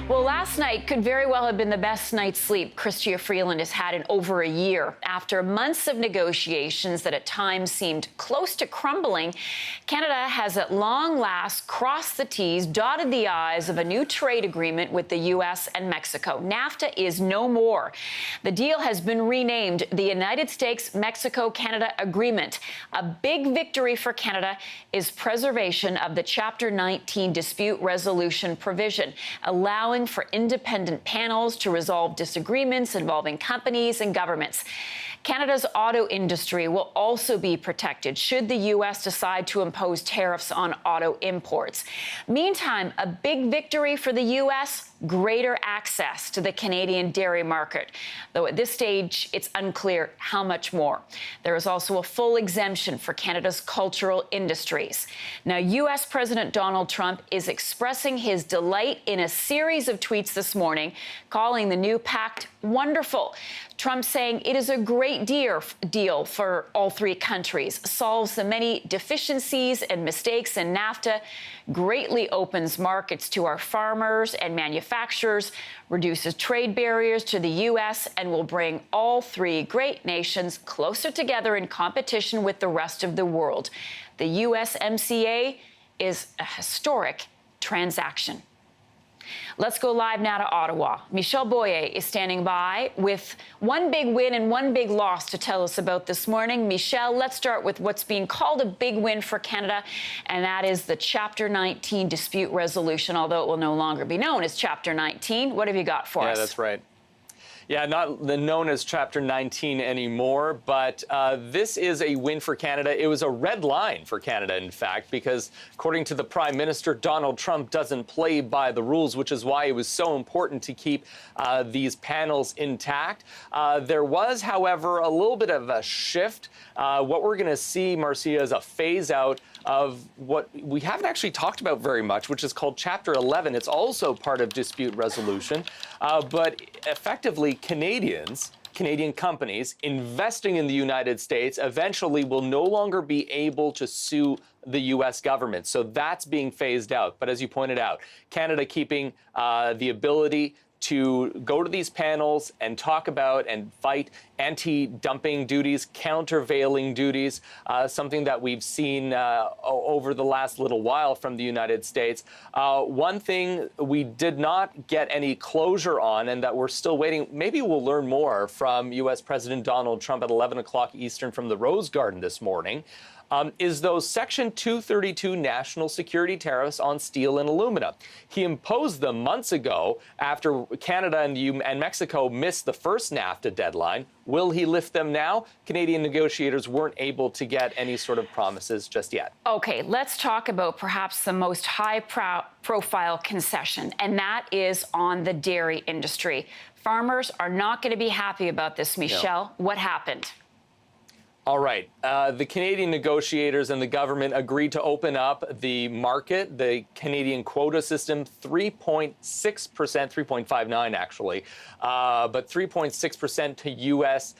Well, last night could very well have been the best night's sleep Chrystia Freeland has had in over a year. After months of negotiations that at times seemed close to crumbling, Canada has at long last crossed the T's, dotted the I's of a new trade agreement with the U.S. and Mexico. NAFTA is no more. The deal has been renamed the United States-Mexico-Canada Agreement. A big victory for Canada is preservation of the Chapter 19 dispute resolution provision, allowing for independent panels to resolve disagreements involving companies and governments. Canada's auto industry will also be protected should the U.S. decide to impose tariffs on auto imports. Meantime, a big victory for the U.S., greater access to the Canadian dairy market, though at this stage it's unclear how much more. There is also a full exemption for Canada's cultural industries. Now, U.S. President Donald Trump is expressing his delight in a series of tweets this morning, calling the new pact wonderful. Trump saying it is a great deal for all three countries, solves the many deficiencies and mistakes in NAFTA, greatly opens markets to our farmers and manufacturers, reduces trade barriers to the U.S., and will bring all three great nations closer together in competition with the rest of the world. The USMCA is a historic transaction. Let's go live now to Ottawa. Michelle Boyer is standing by with one big win and one big loss to tell us about this morning. Michelle, let's start with what's being called a big win for Canada, and that is the Chapter 19 dispute resolution, although it will no longer be known as Chapter 19. What have you got for us? Yeah, that's right. Yeah, not known as Chapter 19 anymore, but this is a win for Canada. It was a red line for Canada, in fact, because according to the Prime Minister, Donald Trump doesn't play by the rules, which is why it was so important to keep these panels intact. There was, however, a little bit of a shift. What we're going to see, Marcia, is a phase out of what we haven't actually talked about very much, which is called Chapter 11. It's also part of dispute resolution, but effectively Canadian companies investing in the United States eventually will no longer be able to sue the U.S. government. So that's being phased out. But as you pointed out, Canada keeping the ability to go to these panels and talk about and fight anti-dumping duties, countervailing duties, something that we've seen over the last little while from the United States. One thing we did not get any closure on and that we're still waiting, maybe we'll learn more from U.S. President Donald Trump at 11 o'clock Eastern from the Rose Garden this morning, is those Section 232 national security tariffs on steel and aluminum. He imposed them months ago after Canada and Mexico missed the first NAFTA deadline. Will he lift them now? Canadian negotiators weren't able to get any sort of promises just yet. Okay, let's talk about perhaps the most high-profile concession, and that is on the dairy industry. Farmers are not going to be happy about this, Michelle. No. What happened? All right. The Canadian negotiators and the government agreed to open up the market, the Canadian quota system, 3.6%, 3.59 actually, but 3.6% to U.S.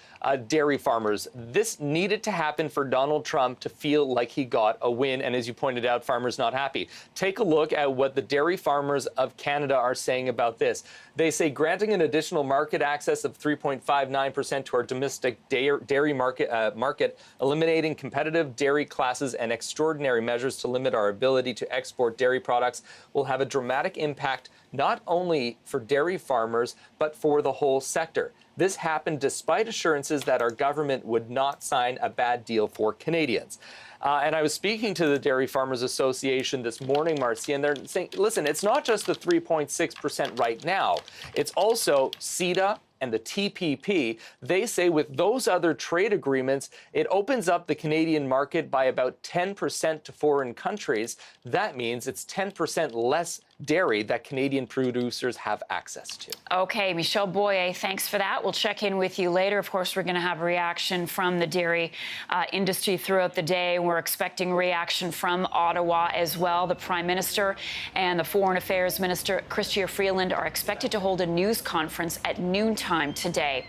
Dairy farmers. This needed to happen for Donald Trump to feel like he got a win. And as you pointed out, farmers not happy. Take a look at what the dairy farmers of Canada are saying about this. They say granting an additional market access of 3.59% to our domestic dairy market, eliminating competitive dairy classes and extraordinary measures to limit our ability to export dairy products will have a dramatic impact not only for dairy farmers, but for the whole sector. This happened despite assurances that our government would not sign a bad deal for Canadians. And I was speaking to the Dairy Farmers Association this morning, Marcia, and they're saying, listen, it's not just the 3.6% right now. It's also CETA and the TPP. They say with those other trade agreements, it opens up the Canadian market by about 10% to foreign countries. That means it's 10% less dairy that Canadian producers have access to. Okay, Michelle Boyer, thanks for that. We'll check in with you later. Of course, we're going to have a reaction from the dairy industry throughout the day. We're expecting reaction from Ottawa as well. The Prime Minister and the Foreign Affairs Minister, Chrystia Freeland, are expected to hold a news conference at noontime today.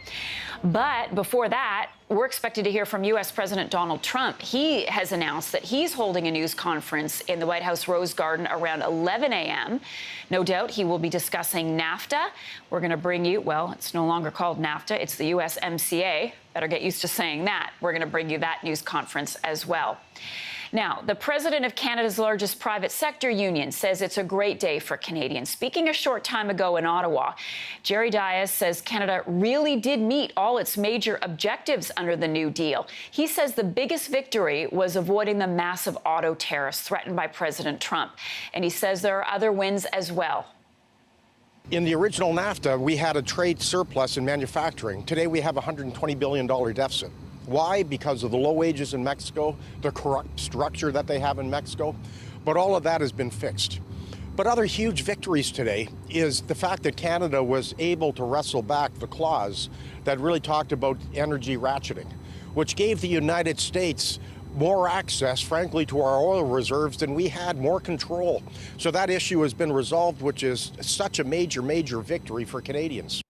But before that, we're expected to hear from U.S. President Donald Trump. He has announced that he's holding a news conference in the White House Rose Garden around 11 a.m. No doubt he will be discussing NAFTA. We're going to bring you, well, it's no longer called NAFTA, it's the USMCA. Better get used to saying that. We're going to bring you that news conference as well. Now, the president of Canada's largest private sector union says it's a great day for Canadians. Speaking a short time ago in Ottawa, Jerry Dias says Canada really did meet all its major objectives under the New Deal. He says the biggest victory was avoiding the massive auto tariffs threatened by President Trump. And he says there are other wins as well. In the original NAFTA, we had a trade surplus in manufacturing. Today, we have a $120 billion deficit. Why? Because of the low wages in Mexico, the corrupt structure that they have in Mexico. But all of that has been fixed. But other huge victories today is the fact that Canada was able to wrestle back the clause that really talked about energy ratcheting, which gave the United States more access, frankly, to our oil reserves than we had, more control. So that issue has been resolved, which is such a major, major victory for Canadians.